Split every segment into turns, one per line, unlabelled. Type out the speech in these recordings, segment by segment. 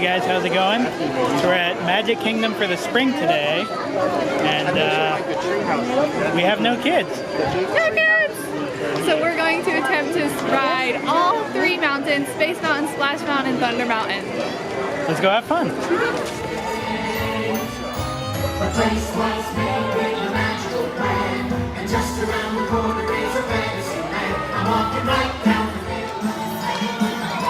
guys, how's it going? So we're at Magic Kingdom for the spring today, and we have no kids.
No kids! So we're going to attempt to ride all three mountains: Space Mountain, Splash Mountain, and Thunder Mountain.
Let's go have fun.
The place was made with a magical plan, and just around the corner is a fantasy land. I'm walking right down the middle of the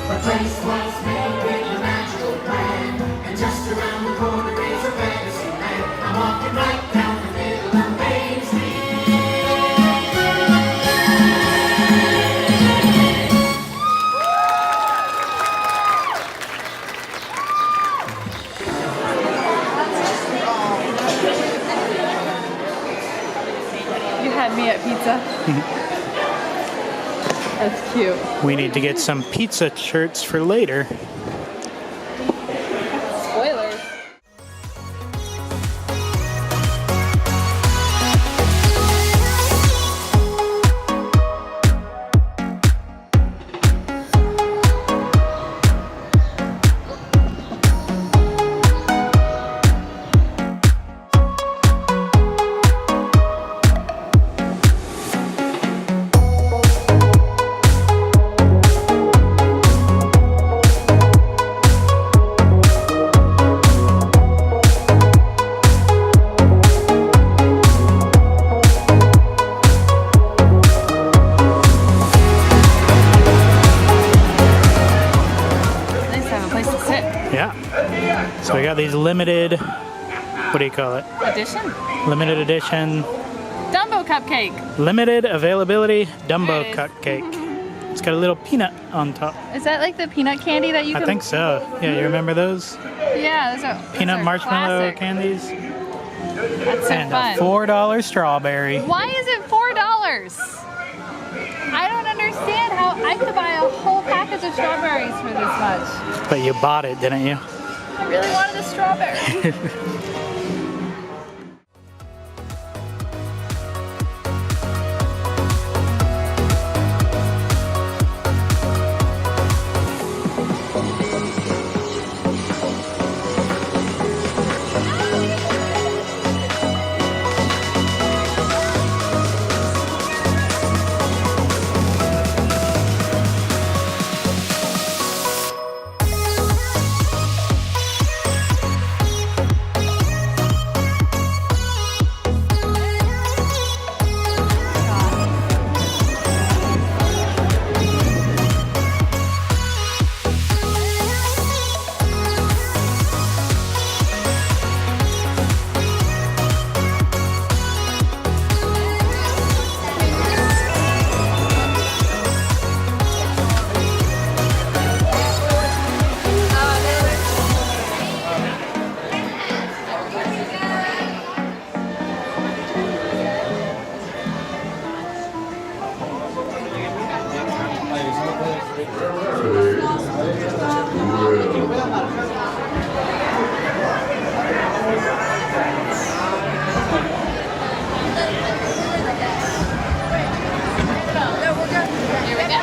The place was made with a magical plan, and just around the corner is a fantasy land. I'm walking right down the middle of Main Street.
You had me at pizza. That's cute.
We need to get some pizza shirts for later.
Spoilers.
Yeah. So we got these limited, what do you call it?
Edition?
Limited edition,
Dumbo cupcake.
limited availability Dumbo
There it is.
cupcake. It's got a little peanut on top.
Is that like the peanut candy that you
I
can...
think so. Yeah, you remember those?
Yeah, those are
Peanut marshmallow
classic.
candies?
That's so
And
fun.
a $4 strawberry.
Why is it $4? I don't understand how I could buy a whole package of strawberries for this much.
But you bought it, didn't you?
I really wanted a strawberry. Here we go.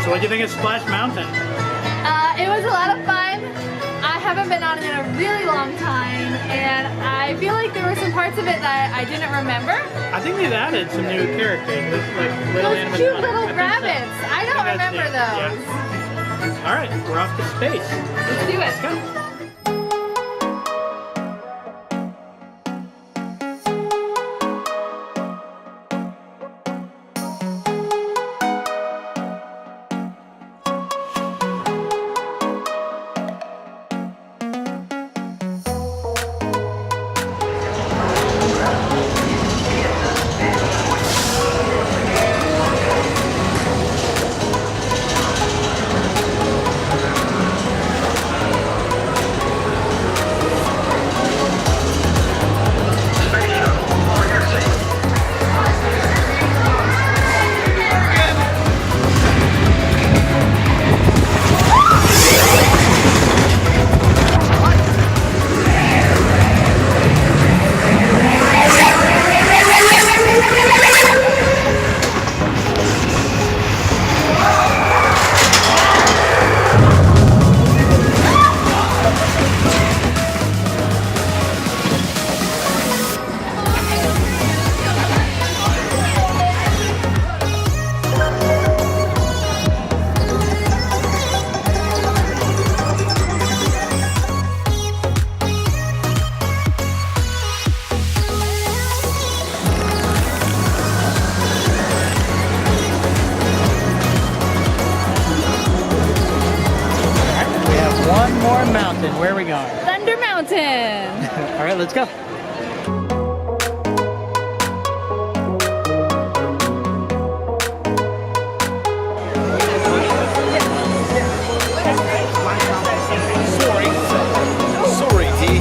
So what do you think of Splash Mountain?
It was a lot of fun. I haven't been on it in a really long time, and I feel like there were some parts of it that I didn't remember.
I think they've added some new characters, like little
Those
animals.
cute
on it.
little
I think so.
rabbits. I don't
think that's
remember
it,
those.
yeah. All right, we're off to space.
Let's do it.
Go. One more mountain. Where are we going?
Thunder Mountain.
All right, let's go.
Sorry, D.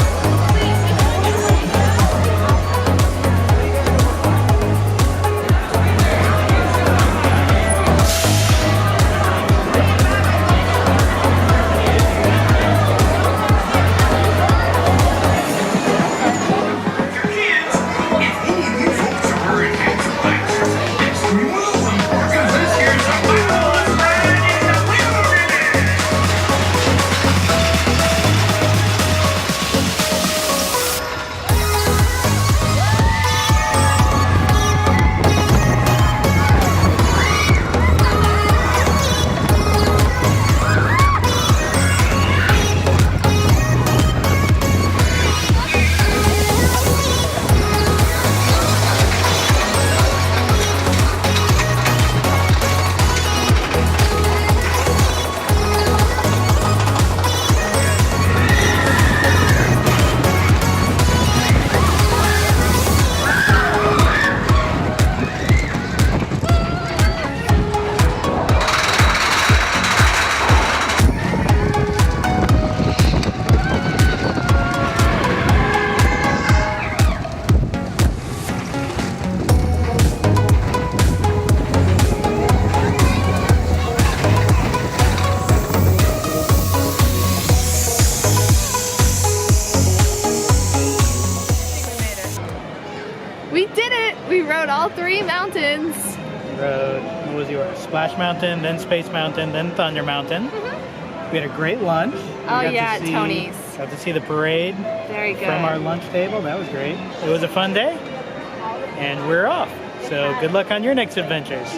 We did it! We rode all 3 mountains.
Rode, what was yours? Splash Mountain, then Space Mountain, then Thunder Mountain. We had a great lunch. We got to
yeah, at
see-
Tony's.
Got to see the parade
Very good.
from our lunch table. That was great. It was a fun day, and we're off. So good luck on your next adventures.